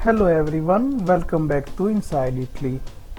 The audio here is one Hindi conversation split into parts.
Hello everyone, welcome back to inside Italy.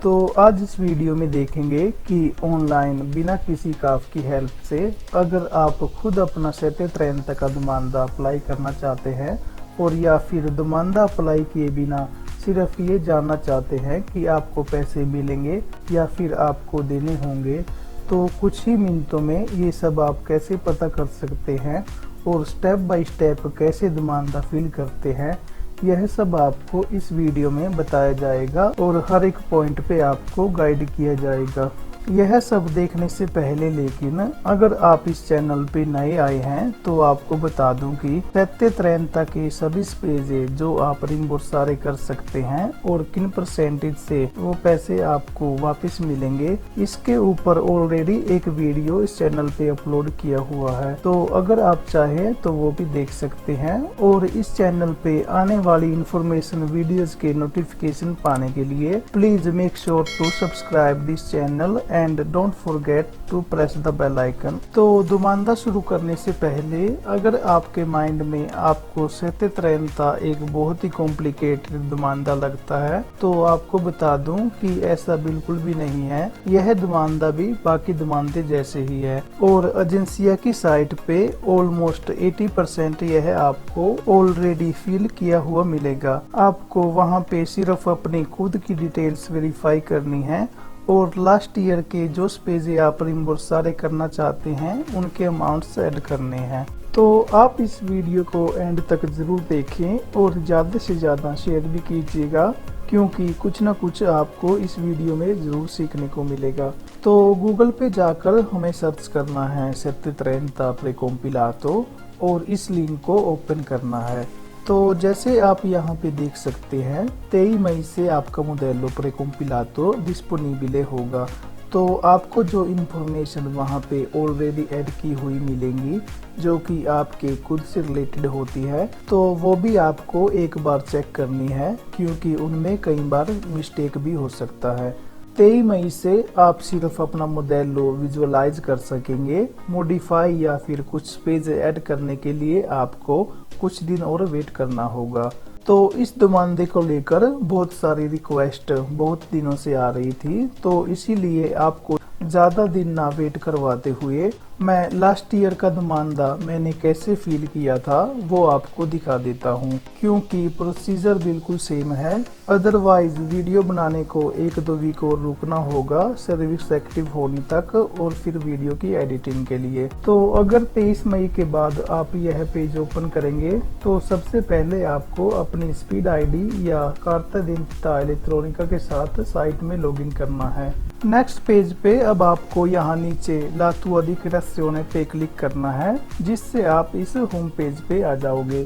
तो आज इस वीडियो में देखेंगे कि ऑनलाइन बिना किसी काफ की हेल्प से अगर आप खुद अपना 730 का दुमानदा अप्लाई करना चाहते हैं और या फिर दुमानदा अप्लाई किए बिना सिर्फ ये जानना चाहते हैं कि आपको पैसे मिलेंगे या फिर आपको देने होंगे, तो कुछ ही मिनटों में ये सब आप कैसे पता कर सकते हैं और स्टेप बाय स्टेप कैसे दुमानदा फिल करते हैं, यह सब आपको इस वीडियो में बताया जाएगा और हर एक पॉइंट पे आपको गाइड किया जाएगा। यह सब देखने से पहले लेकिन अगर आप इस चैनल पे नए आए हैं तो आपको बता दूं कि 730 के सभी पेजे जो आप रिम्बर्स कर सकते हैं और किन परसेंटेज से वो पैसे आपको वापस मिलेंगे, इसके ऊपर ऑलरेडी एक वीडियो इस चैनल पे अपलोड किया हुआ है। तो अगर आप चाहें तो वो भी देख सकते हैं। और इस चैनल पे आने वाली इंफॉर्मेशन वीडियोस के नोटिफिकेशन पाने के लिए please make sure to subscribe this channel and don't forget to press the bell icon. तो दुमानदा शुरू करने से पहले अगर आपके माइंड में आपको 730 एक बहुत ही कॉम्प्लिकेटेड दुमानदा लगता है तो आपको बता दूं कि ऐसा बिल्कुल भी नहीं है। यह दुमानदा भी बाकी दुमानदे जैसे ही है और एजेंसिया की साइट पे ऑलमोस्ट 80% यह आपको ऑलरेडी फिल किया हुआ मिलेगा। आपको वहां पे सिर्फ अपनी खुद की डिटेल्स वेरीफाई करनी है और लास्ट ईयर के जो पेजे आप रिम्बर्स करना चाहते हैं उनके अमाउंट्स ऐड करने हैं। तो आप इस वीडियो को एंड तक जरूर देखें और ज़्यादा से ज़्यादा शेयर भी कीजिएगा क्योंकि कुछ ना कुछ आपको इस वीडियो में ज़रूर सीखने को मिलेगा। तो गूगल पे जाकर हमें सर्च करना है 730 प्रेकॉम्पिलातो और इस लिंक को ओपन करना है। तो जैसे आप यहाँ पे देख सकते हैं 23 मई से आपका मोडेलो प्रेकॉम्पिलातो डिस्पोनिबल होगा। तो आपको जो इन्फॉर्मेशन वहाँ पे ऑलरेडी ऐड की हुई मिलेंगी जो कि आपके खुद से रिलेटेड होती है, तो वो भी आपको एक बार चेक करनी है क्योंकि उनमें कई बार मिस्टेक भी हो सकता है। 23 मई से आप सिर्फ अपना मोडेलो विजुअलाइज कर सकेंगे। मॉडिफाई या फिर कुछ पेज ऐड करने के लिए आपको कुछ दिन और वेट करना होगा। तो इस दुमानदे को लेकर बहुत सारी रिक्वेस्ट बहुत दिनों से आ रही थी, तो इसीलिए आपको ज़्यादा दिन ना वेट करवाते हुए मैं लास्ट ईयर का दुमानदा मैंने कैसे फील किया था वो आपको दिखा देता हूँ क्योंकि प्रोसीजर बिल्कुल सेम है। अदरवाइज वीडियो बनाने को 1-2 वीक और रुकना होगा सर्विस एक्टिव होने तक और फिर वीडियो की एडिटिंग के लिए। तो अगर 23 मई के बाद आप यह पेज ओपन करेंगे तो सबसे पहले आपको अपनी स्पीड आईडी या कार्ता d'identità elettronica के साथ साइट में लॉगिन करना है। नेक्स्ट पेज पे अब आपको यहाँ नीचे ला tua dichiarazione पे क्लिक करना है जिससे आप इस होम पेज पे आ जाओगे।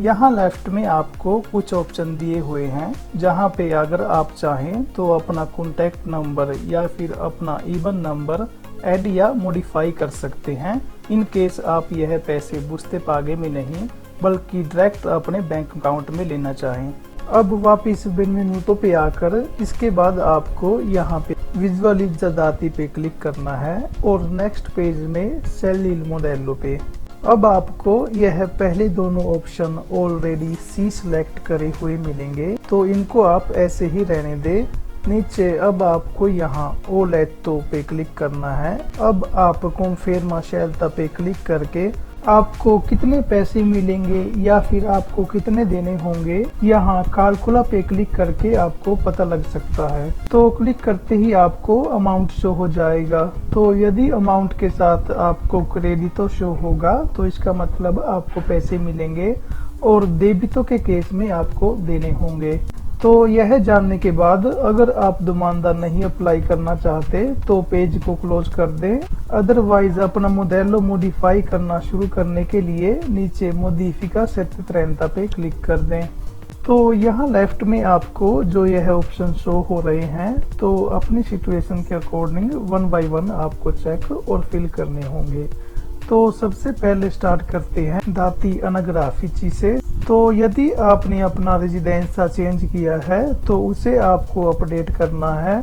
यहाँ लेफ्ट में आपको कुछ ऑप्शन दिए हुए हैं जहाँ पे अगर आप चाहें तो अपना कॉन्टैक्ट नंबर या फिर अपना IBAN नंबर ऐड या मॉडिफाई कर सकते हैं इन केस आप यह पैसे बुझते पागे में नहीं बल्कि डायरेक्ट अपने बैंक अकाउंट में लेना चाहें। अब वापिस बेनवेनुतो पे आकर इसके बाद आपको यहाँ पे विजुअलिज़्ज़ादाती पे क्लिक करना है और नेक्स्ट पेज में सेल इल मोडेलो पे। अब आपको यह पहले दोनों ऑप्शन ऑलरेडी सी सिलेक्ट करे हुए मिलेंगे तो इनको आप ऐसे ही रहने दे। नीचे अब आपको यहाँ ओ लेतो पे क्लिक करना है। अब आप कॉन्फर्म शेल्ता पे क्लिक करके आपको कितने पैसे मिलेंगे या फिर आपको कितने देने होंगे यहाँ कैलकुला पे क्लिक करके आपको पता लग सकता है। तो क्लिक करते ही आपको अमाउंट शो हो जाएगा। तो यदि अमाउंट के साथ आपको क्रेडिटो शो होगा तो इसका मतलब आपको पैसे मिलेंगे और डेबिटो के केस में आपको देने होंगे। तो यह जानने के बाद अगर आप दुमानदा नहीं अप्लाई करना चाहते तो पेज को क्लोज कर दें। अदरवाइज अपना मोडेलो मॉडिफाई करना शुरू करने के लिए नीचे मोडिफिका 730 पे क्लिक कर दें। तो यहाँ लेफ्ट में आपको जो यह ऑप्शन शो हो रहे हैं तो अपनी सिचुएशन के अकॉर्डिंग 1 बाय 1 आपको चेक और फिल करने होंगे। तो सबसे पहले स्टार्ट करते हैं दाती अनाग्राफिची से। तो यदि आपने अपना रेजिडेंसा चेंज किया है तो उसे आपको अपडेट करना है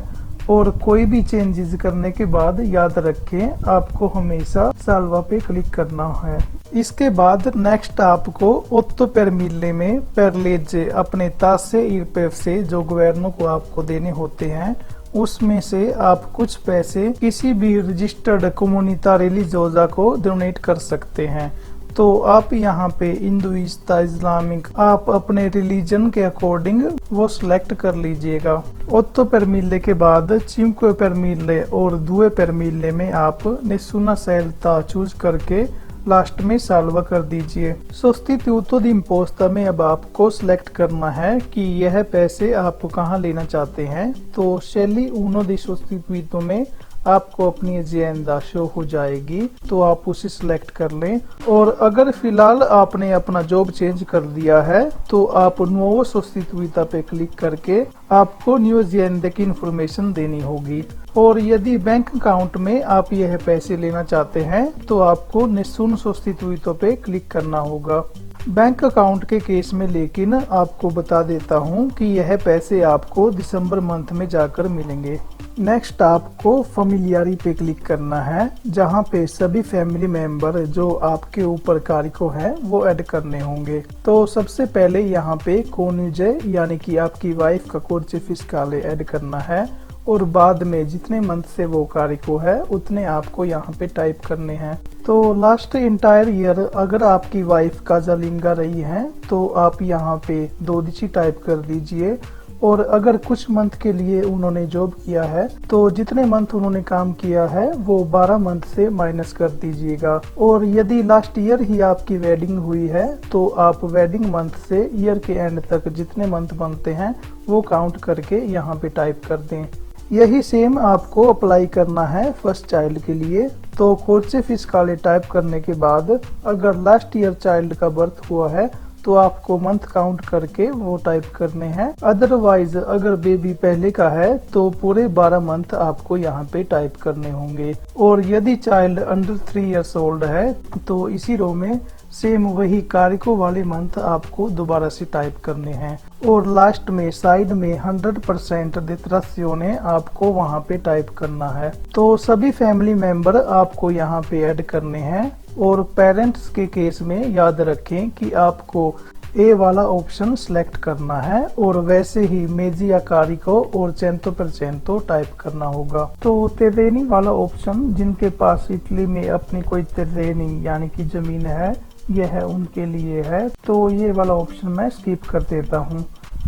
और कोई भी चेंजेस करने के बाद याद रखें आपको हमेशा साल्वा पे क्लिक करना है। इसके बाद नेक्स्ट आपको 8 per mille में per legge अपने तासे इरपेफ से जो गवर्नर को आपको देने होते हैं उसमें से आप कुछ पैसे किसी भी रजिस्टर्ड कोमुनिता रिलीजियोसा को डोनेट कर सकते हैं। तो आप यहाँ पे हिंदुइस्ता इस्लामिक आप अपने रिलीजन के अकॉर्डिंग वो सिलेक्ट कर लीजिएगा। 8 per mille के बाद 5 per mille और 2 per mille में आप नेसुना सेल्ता चूज करके लास्ट में साल्वा कर दीजिए। सोस्टिट्यूटो दी इम्पोस्टा में अब आपको सिलेक्ट करना है कि यह पैसे आप कहाँ लेना चाहते हैं। तो शैली उनो दी सोस्टिट्यूटो में आपको अपनी एजेंडा शो हो जाएगी, तो आप उसे सिलेक्ट कर लें। और अगर फिलहाल आपने अपना जॉब चेंज कर दिया है तो आप नुओवो सोस्टिट्यूटा पे क्लिक करके आपको न्यू एजेंडा की इंफॉर्मेशन देनी होगी। और यदि बैंक अकाउंट में आप यह पैसे लेना चाहते हैं तो आपको नेसुन सोस्टिट्यूटो पे क्लिक करना होगा। बैंक अकाउंट के केस में लेकिन आपको बता देता हूं कि यह पैसे आपको दिसंबर मंथ में जाकर मिलेंगे। नेक्स्ट आपको फैमिलियारी पे क्लिक करना है, जहां पे सभी फैमिली मेंबर जो आपके ऊपर कारिको है वो ऐड करने होंगे। तो सबसे पहले यहाँ पे कोन्युजे यानी कि आपकी वाइफ का कोर्चे फिस्काले ऐड करना है और बाद में जितने मंथ से वो कारिको है उतने आपको यहाँ पे टाइप करने हैं। तो लास्ट इंटायर ईयर अगर आपकी वाइफ काजालिंगा रही है तो आप यहाँ पे 2 डिजिट टाइप कर दीजिए। और अगर कुछ मंथ के लिए उन्होंने जॉब किया है तो जितने मंथ उन्होंने काम किया है वो 12 मंथ से माइनस कर दीजिएगा। और यदि लास्ट ईयर ही आपकी वेडिंग हुई है तो आप वेडिंग मंथ से ईयर के एंड तक जितने मंथ बनते हैं वो काउंट करके यहाँ पे टाइप कर दें। यही सेम आपको अप्लाई करना है फर्स्ट चाइल्ड के लिए। तो कोर्चे फिस्काले टाइप करने के बाद अगर लास्ट ईयर चाइल्ड का बर्थ हुआ है तो आपको मंथ काउंट करके वो टाइप करने हैं। अदरवाइज अगर बेबी पहले का है तो पूरे 12 मंथ आपको यहाँ पे टाइप करने होंगे। और यदि चाइल्ड अंडर 3 years ओल्ड है तो इसी रो में सेम वही कारिको वाले मंथ आपको दोबारा से टाइप करने हैं। और लास्ट में साइड में 100% डिट्रासियोने आपको वहाँ पे टाइप करना है। तो सभी फैमिली मेंबर आपको यहाँ पे ऐड करने हैं। और पेरेंट्स के केस में याद रखें कि आपको ए वाला ऑप्शन सिलेक्ट करना है और वैसे ही मेजिया कारिको और 100% टाइप करना होगा। तो तेरेनी वाला ऑप्शन जिनके पास इटली में अपनी कोई तेरेनी यानी कि जमीन है यह है उनके लिए है, तो ये वाला ऑप्शन मैं स्किप कर देता हूँ।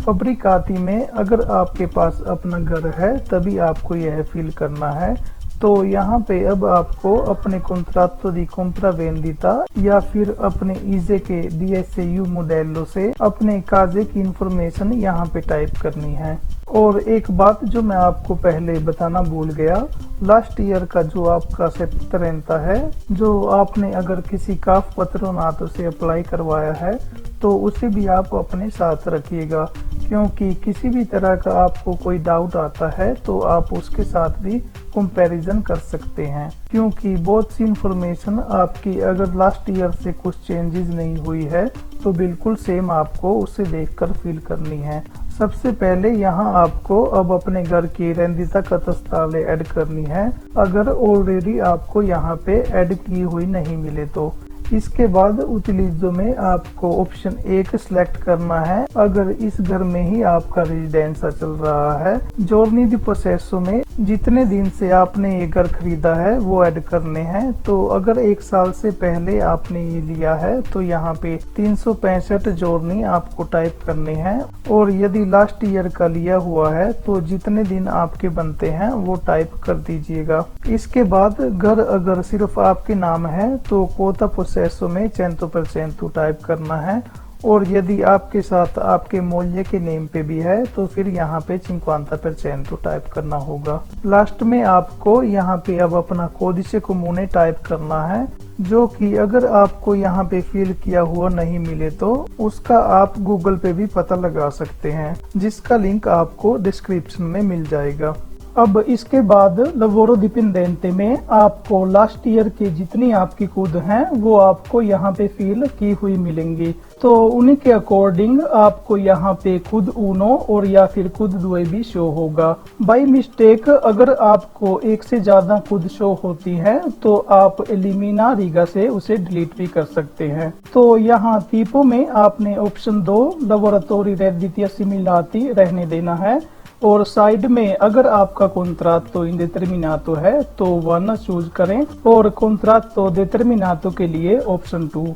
फब्रिकाती में अगर आपके पास अपना घर है तभी आपको यह फिल करना है। तो यहाँ पे अब आपको अपने कॉन्ट्रात्तो दी कंप्रावेंडिता या फिर अपने ईजे के DSU मॉडेलो से अपने काजे की इंफॉर्मेशन यहाँ पे टाइप करनी है। और एक बात जो मैं आपको पहले बताना भूल गया, लास्ट ईयर का जो आपका सेप्तरेंता है जो आपने अगर किसी काफ पत्रोनातो से अप्लाई करवाया है तो उसे भी आप अपने साथ रखिएगा, क्योंकि किसी भी तरह का आपको कोई डाउट आता है तो आप उसके साथ भी कंपैरिजन कर सकते हैं। क्योंकि बहुत सी इंफॉर्मेशन आपकी अगर लास्ट ईयर से कुछ चेंजेस नहीं हुई है तो बिल्कुल सेम आपको उसे देखकर फिल करनी है। सबसे पहले यहाँ आपको अब अपने घर की रेंदिता कतस्ताले ऐड करनी है अगर ऑलरेडी आपको यहाँ पे ऐड की हुई नहीं मिले तो। इसके बाद उतलीजो में आपको ऑप्शन 1 सिलेक्ट करना है अगर इस घर में ही आपका रेजिडेंस चल रहा है। जोर्नी दी प्रोसेसो में जितने दिन से आपने ये घर खरीदा है वो ऐड करने हैं। तो अगर 1 साल से पहले आपने ये लिया है तो यहाँ पे 365 जोर्नी आपको टाइप करने हैं। और यदि लास्ट ईयर का लिया हुआ है तो जितने दिन आपके बनते हैं वो टाइप कर दीजिएगा। इसके बाद घर अगर सिर्फ आपके नाम है तो कोता प्रोसेसो में 100% टाइप करना है। और यदि आपके साथ आपके मोल्य के नेम पे भी है तो फिर यहाँ पे 50% टाइप करना होगा। लास्ट में आपको यहाँ पे अब अपना कोडिसे कोमूने टाइप करना है, जो कि अगर आपको यहाँ पे फिल किया हुआ नहीं मिले तो उसका आप गूगल पे भी पता लगा सकते हैं, जिसका लिंक आपको डिस्क्रिप्शन में मिल जाएगा। अब इसके बाद लवोरो डिपेंडेंटे में आपको लास्ट ईयर की जितनी आपकी खुद हैं वो आपको यहाँ पे फिल की हुई मिलेंगी। तो उन्हीं के अकॉर्डिंग आपको यहाँ पे खुद उनो और या फिर खुद दुए भी शो होगा। बाय मिस्टेक अगर आपको एक से ज्यादा खुद शो होती है तो आप एलिमिना रिगा से उसे डिलीट भी कर सकते हैं। तो यहाँ टीपो में आपने ऑप्शन 2 लवोरेटोरी रेडिटी असिमिलाती रहने देना है और साइड में अगर आपका कॉन्ट्रैक्टो इंडेटर्मिनातो है तो 1 चूज करें और कॉन्ट्रैक्टो डिटर्मिनातो के लिए ऑप्शन 2।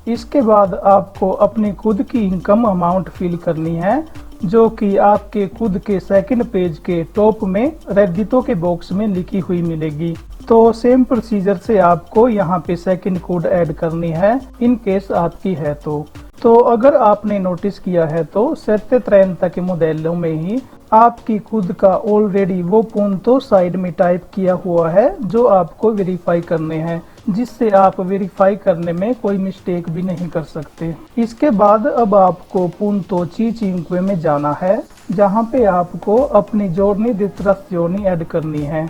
इसके बाद आपको अपनी खुद की इनकम अमाउंट फिल करनी है जो कि आपके खुद के सेकंड पेज के टॉप में रेडितो के बॉक्स में लिखी हुई मिलेगी। तो सेम प्रोसीजर से आपको यहाँ पे सेकंड कोड ऐड करनी है इन केस आपकी है तो अगर आपने नोटिस किया है तो 730 के मॉडलों में ही आपकी खुद का ऑलरेडी वो पुंतो साइड में टाइप किया हुआ है जो आपको वेरीफाई करने हैं, जिससे आप वेरीफाई करने में कोई मिस्टेक भी नहीं कर सकते। इसके बाद अब आपको पुंतो चिंक्वे में जाना है जहां पे आपको अपनी जोर्नी डिट्राzioni ऐड करनी है।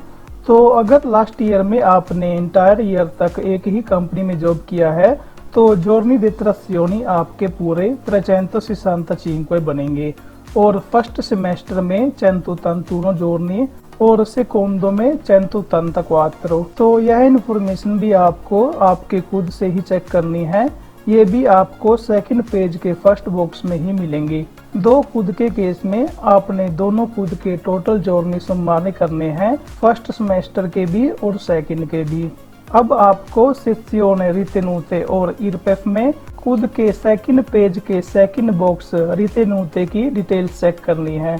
तो अगर लास्ट ईयर में आपने इंटायर ईयर तक एक ही कंपनी में जॉब किया है तो जोर्नी डिट्राzioni आपके पूरे 365 बनेंगे और फर्स्ट सेमेस्टर में 181 जोड़नी और सेकोंडो में 184। तो यह इन्फॉर्मेशन भी आपको आपके खुद से ही चेक करनी है, ये भी आपको सेकंड पेज के फर्स्ट बॉक्स में ही मिलेंगी। 2 खुद के केस में आपने दोनों खुद के टोटल जोड़नी सम्मानित करने हैं, फर्स्ट सेमेस्टर के भी और सेकंड के भी। अब आपको सेक्शियोने रिटेनूते और इरपेफ में खुद के सेकंड पेज के सेकंड बॉक्स रिटेनूते की डिटेल चेक करनी है।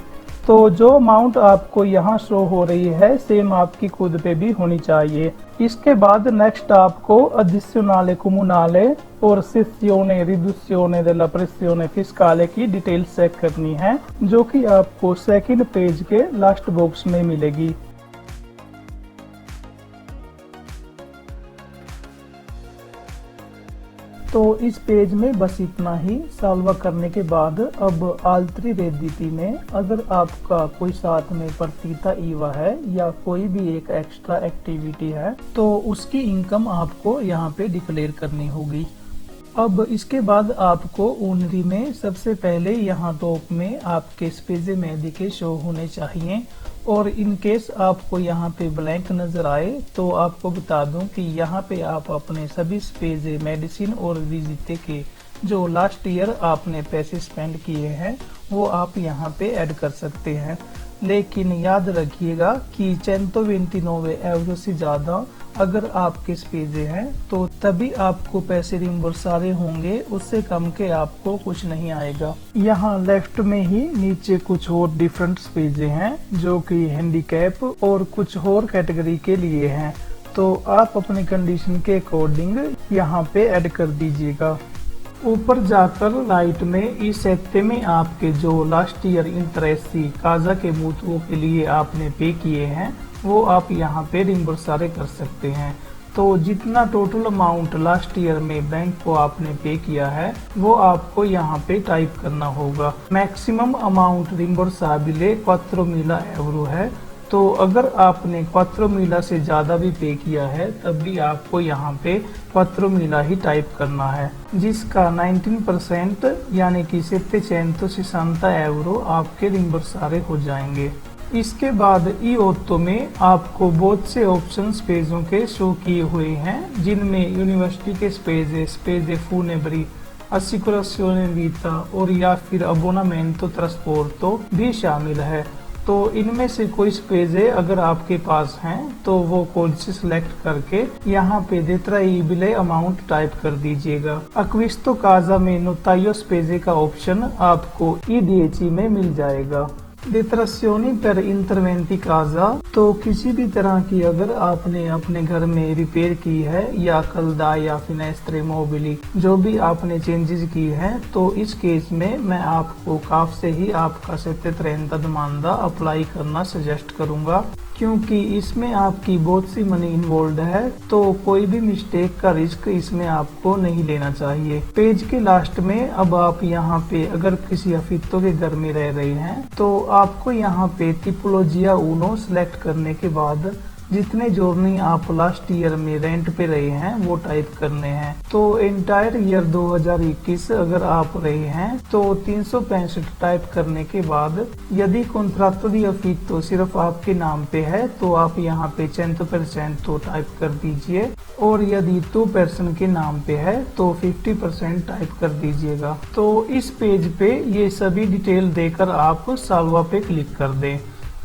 तो जो अमाउंट आपको यहाँ शो हो रही है सेम आपकी खुद पे भी होनी चाहिए। इसके बाद नेक्स्ट आपको अडिशनले कम्युनाले और सेक्शियोने रिड्यूzione della pressione fiscale की डिटेल चेक करनी है जो कि आपको सेकंड पेज के लास्ट बॉक्स में मिलेगी। तो इस पेज में बस इतना ही सॉल्व करने के बाद अब आल्त्री रेडिटी में अगर आपका कोई साथ में प्रतिता ईवा है या कोई भी एक एक्स्ट्रा एक्टिविटी है तो उसकी इनकम आपको यहाँ पे डिक्लेयर करनी होगी। अब इसके बाद आपको ऊनरी में सबसे पहले यहाँ टॉप में आपके स्पेजे मेडिके शो होने चाहिए और इन केस आपको यहाँ पे ब्लैंक नजर आए तो आपको बता दूं कि यहाँ पे आप अपने सभी स्पेजे मेडिसिन और विजिटे के जो लास्ट ईयर आपने पैसे स्पेंड किए हैं वो आप यहाँ पे ऐड कर सकते हैं। लेकिन याद रखिएगा कि 129 एवरो से ज्यादा अगर आपके स्पेजे हैं तो तभी आपको पैसे रिम्बर्सारे होंगे, उससे कम के आपको कुछ नहीं आएगा। यहाँ लेफ्ट में ही नीचे कुछ और डिफरेंट स्पेजे हैं जो कि हैंडीकैप और कुछ और कैटेगरी के लिए हैं, तो आप अपनी कंडीशन के अकॉर्डिंग यहाँ पे ऐड कर दीजिएगा। ऊपर जाकर राइट में इस हफ्ते में आपके जो लास्ट ईयर इंटरेस्टी काजा के मूतुओं के लिए आपने पे किए हैं वो आप यहाँ पे रिम्बर्सारे कर सकते हैं। तो जितना टोटल अमाउंट लास्ट ईयर में बैंक को आपने पे किया है वो आपको यहाँ पे टाइप करना होगा। मैक्सिमम अमाउंट रिम्बर्साबिले 4.000 एवरो है, तो अगर आपने 4.000 से ज्यादा भी पे किया है तब भी आपको यहाँ पे 4.000 ही टाइप करना है, जिसका 19% यानी कि 760 एवरो आपके रिम्बर्सारे हो जाएंगे। इसके बाद ई ऑटो में आपको बहुत से ऑप्शंस पेजों के शो किए हुए हैं जिनमें यूनिवर्सिटी के स्पेजे फूनेब्री, असिकुराzione वीटा और या फिर अबोनामेंटो ट्रांसपोर्टो भी शामिल है। तो इनमें से कोई स्पेजे अगर आपके पास हैं तो वो कोड से सिलेक्ट करके यहाँ पे detraibile अमाउंट टाइप कर दीजिएगा। अक्विस्तो काजा में नोतायो स्पेजे का ऑप्शन आपको EDHE में मिल जाएगा। डिट्राzioni per interventi काजा, तो किसी भी तरह की अगर आपने अपने घर में रिपेयर की है या कलदा या फिनेस्ट्रे मोबिली जो भी आपने चेंजेस की है तो इस केस में मैं आपको काफ से ही आपका 730 demanda अप्लाई करना सजेस्ट करूंगा। क्योंकि इसमें आपकी बहुत सी मनी इन्वॉल्व है, तो कोई भी मिस्टेक का रिस्क इसमें आपको नहीं लेना चाहिए। पेज के लास्ट में अब आप यहाँ पे अगर किसी अफित्तो के घर में रह रहे हैं तो आपको यहाँ पे टिपोलॉजिया उनो सेलेक्ट करने के बाद जितने जोड़नी आप लास्ट ईयर में रेंट पे रहे हैं वो टाइप करने हैं। तो एंटायर ईयर 2021 अगर आप रहे हैं तो 365 टाइप करने के बाद यदि कॉन्ट्रैक्टो डी अफित्तो सिर्फ आपके नाम पे है तो आप यहाँ पे 100% तो टाइप कर दीजिए, और यदि 2% के नाम पे है तो 50% टाइप कर दीजिएगा। तो इस पेज पे ये सभी डिटेल देकर आप साल्वा पे क्लिक कर दें।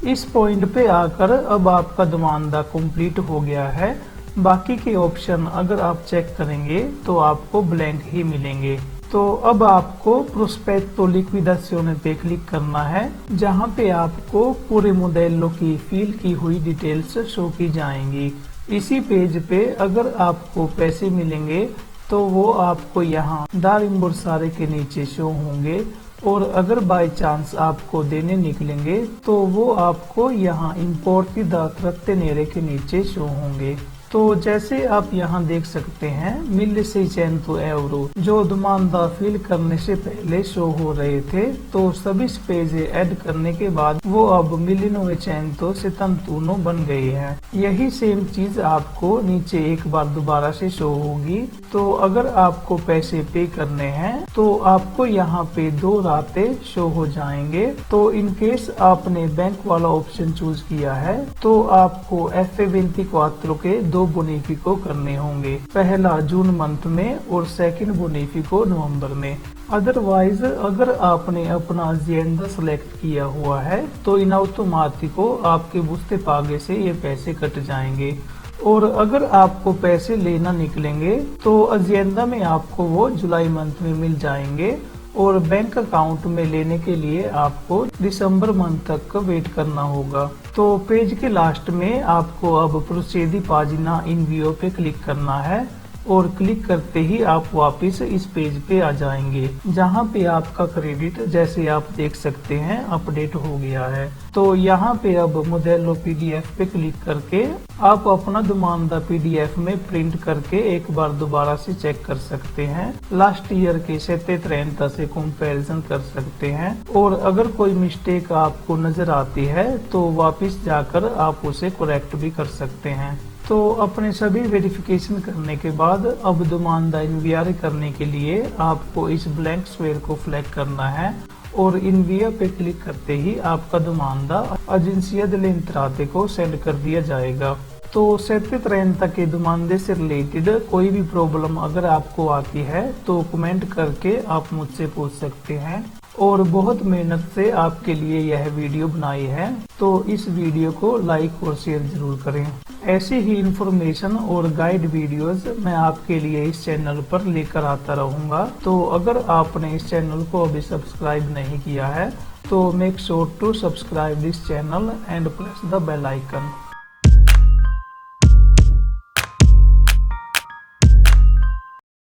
इस पॉइंट पे आकर अब आपका दुमानदा कंप्लीट हो गया है। बाकी के ऑप्शन अगर आप चेक करेंगे तो आपको ब्लैंक ही मिलेंगे। तो अब आपको प्रोस्पेक्टो लिक्विडाzione पे क्लिक करना है, जहां पे आपको पूरे मोडेलो की फिल की हुई डिटेल्स शो की जाएंगी। इसी पेज पे अगर आपको पैसे मिलेंगे तो वो आपको यहाँ दारिम्बोर्सारे के नीचे शो होंगे, और अगर बाय चांस आपको देने निकलेंगे तो वो आपको यहाँ इम्पोर्ट दा ट्rattenere के नीचे शो होंगे। तो जैसे आप यहाँ देख सकते हैं 1600 euro जो दुमानदा फिल करने से पहले शो हो रहे थे, तो सभी स्पेस ऐड करने के बाद वो अब 1971 बन गए हैं। यही सेम चीज आपको नीचे एक बार दोबारा से शो होगी। तो अगर आपको पैसे पे करने हैं तो आपको यहाँ पे 2 रातें शो हो जाएंगे। तो इन केस आपने बैंक वाला ऑप्शन चूज किया है तो आपको F24 के 2 बोनिफिको करने होंगे, पहला जून मंथ में और सेकंड बोनिफिको नवंबर में। अदरवाइज अगर आपने अपना अजेंडा सेलेक्ट किया हुआ है तो इन ऑटोमेटिको आपके बुस्ते पागे से ये पैसे कट जाएंगे, और अगर आपको पैसे लेना निकलेंगे तो अजेंडा में आपको वो जुलाई मंथ में मिल जाएंगे, और बैंक अकाउंट में लेने के लिए आपको दिसंबर मंथ तक वेट करना होगा। तो पेज के लास्ट में आपको अब प्रोसीडी पाजिना इनवियो पे क्लिक करना है, और क्लिक करते ही आप वापस इस पेज पे आ जाएंगे, जहां पे आपका क्रेडिट जैसे आप देख सकते हैं अपडेट हो गया है। तो यहाँ पे अब मोडेलो PDF पे क्लिक करके आप अपना दुमानदा PDF में प्रिंट करके एक बार दोबारा से चेक कर सकते हैं। लास्ट ईयर के 730 से कंपैरिजन कर सकते हैं, और अगर कोई मिस्टेक आपको नजर आती है तो वापस जाकर आप उसे करेक्ट भी कर सकते हैं। तो अपने सभी वेरिफिकेशन करने के बाद अब दुमानदा इन्वियारे करने के लिए आपको इस ब्लैंक स्क्वायर को फ्लैग करना है, और इन्विया पे क्लिक करते ही आपका दुमानदा एजेंसिया delle entrate को सेंड कर दिया जाएगा। तो 730 के दुमानदे से रिलेटेड कोई भी प्रॉब्लम अगर आपको आती है तो कमेंट करके आप मुझसे पूछ सकते हैं, और बहुत मेहनत से आपके लिए यह वीडियो बनाई है, तो इस वीडियो को लाइक और शेयर जरूर करें। ऐसी ही इंफॉर्मेशन और गाइड वीडियोस मैं आपके लिए इस चैनल पर लेकर आता रहूंगा। तो अगर आपने इस चैनल को अभी सब्सक्राइब नहीं किया है तो make sure to subscribe this channel and press the bell icon.